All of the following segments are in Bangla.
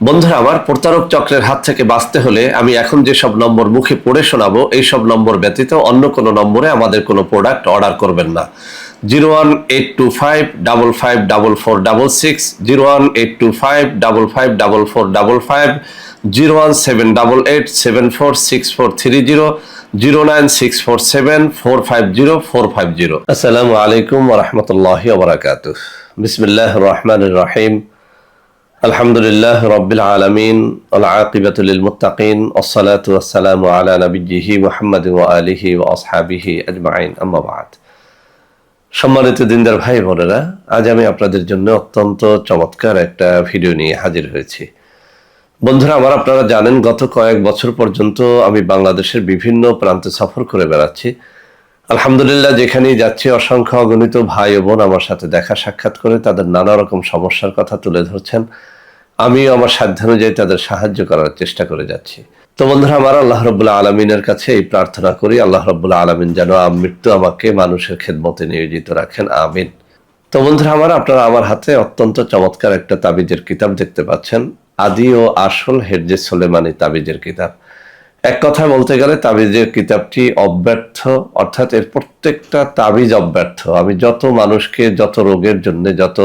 বন্ধুরা আমার, প্রতারক চক্রের হাত থেকে বাঁচতে হলে আমি এখন যেসব নম্বর মুখে পড়ে শোনাবো এই সব নম্বর ব্যতীত অন্য কোনো নম্বরে আমাদের কোনো প্রোডাক্ট অর্ডার করবেন না। 01825554466, 01825554455, 01788746430, 09647450450। আসসালামু আলাইকুম ওয়া রাহমাতুল্লাহি ওয়া বারাকাতুহু। বিসমিল্লাহির রহমানির রহিম। আলহামদুলিল্লাহ রাব্বিল আলামিন, ওয়াল আকিবাতু লিল মুত্তাকিন, ওয়াসসালাতু ওয়াসসালামু আলা নাবিয়্যিহি মুহাম্মাদিন ওয়া আলিহি ওয়া আসহাবিহি আজমাইন, আম্মা বা'দ। সম্মানিত দিনদার ভাই বোনেরা, আজ আমি আপনাদের জন্য অত্যন্ত চমৎকার একটা ভিডিও নিয়ে হাজির হয়েছি। বন্ধুরা আমার, আপনারা জানেন গত কয়েক বছর পর্যন্ত আমি বাংলাদেশের বিভিন্ন প্রান্তে সফর করে বেড়াচ্ছি। আলহামদুলিল্লাহ, যেখানেই যাচ্ছি অসংখ্য অগণিত ভাই ও বোন আমার সাথে দেখা সাক্ষাৎ করে তাদের নানা রকম সমস্যার কথা তুলে ধরছেন। আমিও আমার সাধ্যানুযায়ী তাদের সাহায্য করার চেষ্টা করে যাচ্ছি। তো বন্ধুরা আমার, আল্লাহ রাব্বুল আলামিনের কাছে এই প্রার্থনা করি, আল্লাহ রাব্বুল আলামিন যেন মৃত্যু আমাকে মানুষের খেদমতে নিয়োজিত রাখেন, আমিন। তো বন্ধুরা আমার, আপনারা আমার হাতে অত্যন্ত চমৎকার একটা তাবিজের কিতাব দেখতে পাচ্ছেন, আদি ও আসল হেরজে সোলেমানি তাবিজের কিতাব। এক কথা বলতে গেলে তাবিজের কিতাবটি অব্যর্থ, অর্থাৎ এর প্রত্যেকটা তাবিজ অব্যর্থ। আমি যত মানুষকে যত রোগের জন্য, যত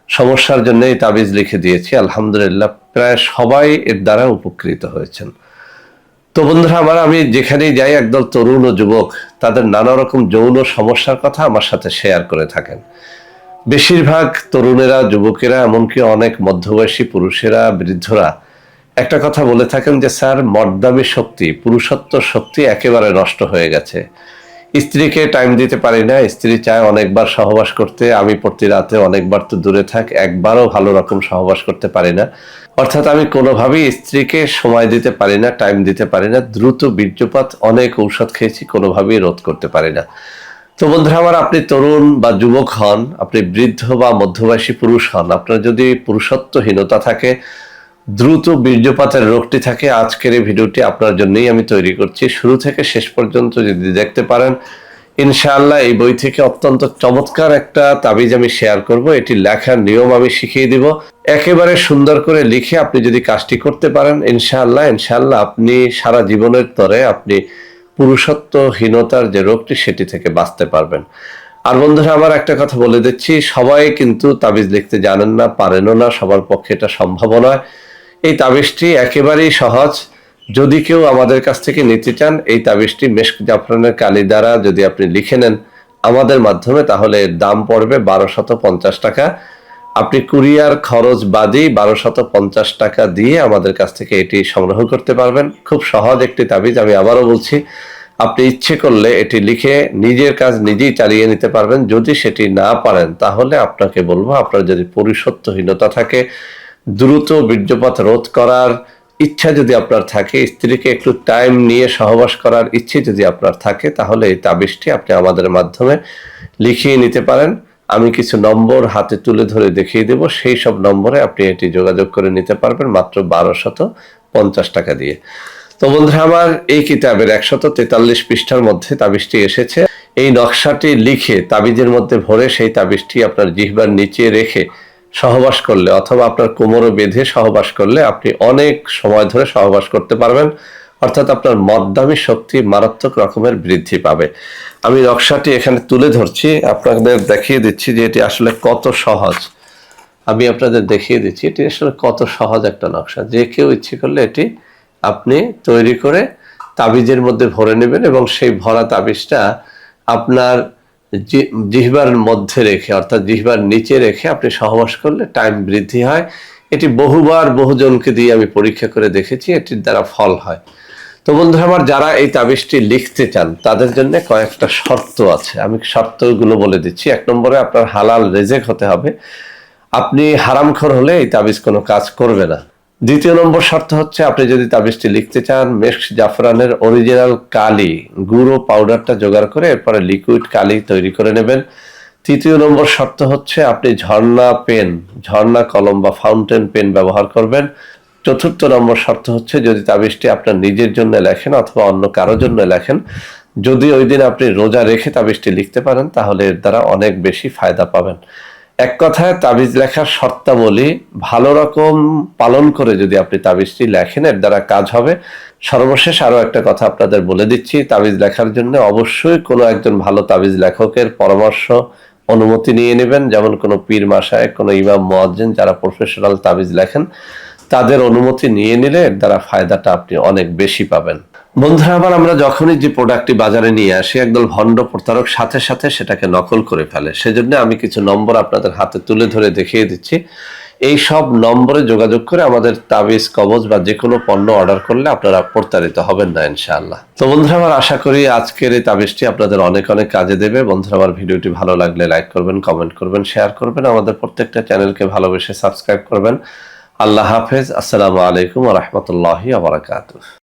সমস্যার জন্য এই তাবিজ লিখে দিয়েছি, আলহামদুলিল্লাহ প্রায় সবাই এর দ্বারা উপকৃত হয়েছেন। তো বন্ধুরা আমার, আমি যেখানেই যাই একদল তরুণ ও যুবক তাদের নানা রকম যৌন সমস্যার কথা আমার সাথে শেয়ার করে থাকেন। বেশিরভাগ তরুণেরা, যুবকেরা, এমনকি অনেক মধ্যবয়সী পুরুষেরা, বৃদ্ধরা একটা কথা বলে থাকেন যে স্যার, মর্দামি শক্তি, পুরুষত্ব শক্তি একেবারে নষ্ট হয়ে গেছে। স্ত্রীকে টাইম দিতে পারি না, স্ত্রী চায় অনেকবার সহবাস করতে, আমি প্রতি রাতে অনেকবার তো দূরে থাক, একবারও ভালো রকম সহবাস করতে পারি না। অর্থাৎ আমি কোনোভাবেই স্ত্রীকে সময় দিতে পারি না, টাইম দিতে পারি না, দ্রুত বীর্যপাত, অনেক ঔষধ খেয়েছি, কোনোভাবেই রোধ করতে পারি না। তো বন্ধুরা আমার, আপনি তরুণ বা যুবক হন, আপনি বৃদ্ধ বা মধ্যবয়সী পুরুষ হন, আপনার যদি পুরুষত্বহীনতা থাকে, দ্রুত বীর্যপাতের রোগটি থাকে, আজকের এই ভিডিওটি আপনার জন্যই আমি তৈরি করছি। শুরু থেকে শেষ পর্যন্ত যদি দেখতে পারেন, ইনশাআল্লাহ এই বই থেকে অত্যন্ত চমৎকার একটা তাবিজ আমি শেয়ার করব। এটি লেখার নিয়ম আমি শিখিয়ে দিব। একেবারে সুন্দর করে লিখে আপনি যদি কাজটি করতে পারেন, ইনশাআল্লাহ আপনি সারা জীবনের তরে আপনি পুরুষত্বহীনতার যে রোগটি সেটি থেকে বাঁচতে পারবেন। আর বন্ধুরা আমার, একটা কথা বলে দিচ্ছি, সবাই কিন্তু তাবিজ লিখতে জানেন না, পারেনও না, সবার পক্ষে এটা সম্ভব নয়। এই তাবিজটি একেবারেই সহজ। যদি কেউ আমাদের কাছ থেকে নিতে চান, এই তাবিজটি মেশক জাফরানের কালি দ্বারা যদি আপনি লিখে নেন আমাদের মাধ্যমে, তাহলে এর দাম পড়বে 1250 টাকা। আপনি কুরিয়ার খরচ বাদই 1250 টাকা দিয়ে আমাদের কাছ থেকে এটি সংগ্রহ করতে পারবেন। খুব সহজ একটি তাবিজ, আমি আবারও বলছি। আপনি ইচ্ছে করলে এটি লিখে নিজের কাজ নিজেই চালিয়ে নিতে পারবেন। যদি সেটি না পারেন, তাহলে আপনাকে বলবো, আপনার যদি পুরুষত্বহীনতা থাকে, দ্রুত বীর্যপাত রোধ করার ইচ্ছা যদি আপনার থাকে, স্ত্রীকে একটু টাইম নিয়ে সহবাস করার ইচ্ছে যদি আপনার থাকে, তাহলে এই তাবিজটি আপনি আমাদের মাধ্যমে লিখিয়ে নিতে পারেন। আমি কিছু নম্বর হাতে তুলে ধরে দেখিয়ে দেব, সেই সব নম্বরে আপনি এটি যোগাযোগ করে নিতে পারবেন মাত্র 1250 টাকা দিয়ে। তো বন্ধুরা আমার, এই কিতাবের 143 পৃষ্ঠার মধ্যে তাবিজটি এসেছে। এই নকশাটি লিখে তাবিজের মধ্যে ভরে সেই তাবিজটি আপনার জিহ্বার নিচে রেখে সহবাস করলে, অথবা আপনার কোমরে বেঁধে সহবাস করলে আপনি অনেক সময় ধরে সহবাস করতে পারবেন। অর্থাৎ আপনার মদ্দামি শক্তি মারাত্মক রকমের বৃদ্ধি পাবে। আমি নকশাটি এখানে তুলে ধরছি, আপনাদের দেখিয়ে দিচ্ছি যে এটি আসলে কত সহজ। আমি আপনাদের দেখিয়ে দিচ্ছি এটি আসলে কত সহজ একটা নকশা। যে কেউ ইচ্ছে করলে এটি আপনি তৈরি করে তাবিজের মধ্যে ভরে নেবেন, এবং সেই ভরা তাবিজটা আপনার জিহ্বার মধ্যে রেখে, অর্থাৎ জিহ্বার নিচে রেখে আপনি সহবাস করলে টাইম বৃদ্ধি হয়। এটি বহুবার বহুজনকে দিয়ে আমি পরীক্ষা করে দেখেছি, এটির দ্বারা ফল হয়। তো বন্ধুরা আমার, যারা এই তাবিজটি লিখতে চান তাদের জন্য কয়েকটা শর্ত আছে, আমি শর্তগুলো বলে দিচ্ছি। 1 নম্বরে আপনার হালাল রেজেক হতে হবে। আপনি হারামখোর হলে এই তাবিজ কোনো কাজ করবে না। 2 নম্বর শর্ত হচ্ছে, আপনি যদি তাবিজটি লিখতে চান, মেশক জাফরানের অরিজিনাল কালি গুঁড়ো পাউডারটা জোগাড় করে এরপরে লিকুইড কালি তৈরি করে নেবেন। 3 নম্বর শর্ত হচ্ছে, আপনি ঝর্ণা পেন, ঝর্ণা কলম বা ফাউন্টেন পেন ব্যবহার করবেন। 4 নম্বর শর্ত হচ্ছে, যদি তাবিজটি আপনার নিজের জন্য লেখেন অথবা অন্য কারোর জন্য লেখেন, যদি ওই দিন আপনি রোজা রেখে তাবিজটি লিখতে পারেন, তাহলে এর দ্বারা অনেক বেশি ফায়দা পাবেন। এক কথায় তাবিজ লেখার শর্তাবলী ভালো রকম পালন করে যদি আপনি তাবিজটি লেখেন, এর দ্বারা কাজ হবে। সর্বশেষ আরো একটা কথা আপনাদের বলে দিচ্ছি, তাবিজ লেখার জন্য অবশ্যই কোনো একজন ভালো তাবিজ লেখকের পরামর্শ, অনুমতি নিয়ে নেবেন। যেমন কোনো পীর মাশায়েখ, কোনো ইমাম মুয়াজ্জিন যারা প্রফেশনাল তাবিজ লেখেন, তাদের অনুমতি নিয়ে নিলে এর দ্বারা ফায়দাটা আপনি অনেক বেশি পাবেন। বন্ধুরা, আবার আমরা যখনই যে প্রোডাক্টটি বাজারে নিয়ে আসি, একদল ভণ্ড প্রতারক সাথে সাথে সেটাকে নকল করে ফেলে। সেজন্য আমি কিছু নম্বর আপনাদের হাতে তুলে ধরে দেখিয়ে দিচ্ছি। এই সব নম্বরে যোগাযোগ করে আমাদের তাবিজ, কবজ বা যে কোনো পণ্য অর্ডার করলে আপনারা প্রতারিত হবেন না ইনশাআল্লাহ। তো বন্ধুরা, আমার আশা করি আজকের এই তাবিজটি আপনাদের অনেক অনেক কাজে দেবে। বন্ধুরা, আমার ভিডিওটি ভালো লাগলে লাইক করবেন, কমেন্ট করবেন, শেয়ার করবেন। আমাদের প্রত্যেকটা চ্যানেলকে ভালোবেসে সাবস্ক্রাইব করবেন। আল্লাহ হাফেজ। আসসালামু আলাইকুম ওয়া রাহমাতুল্লাহি ওয়া বারাকাতুহু।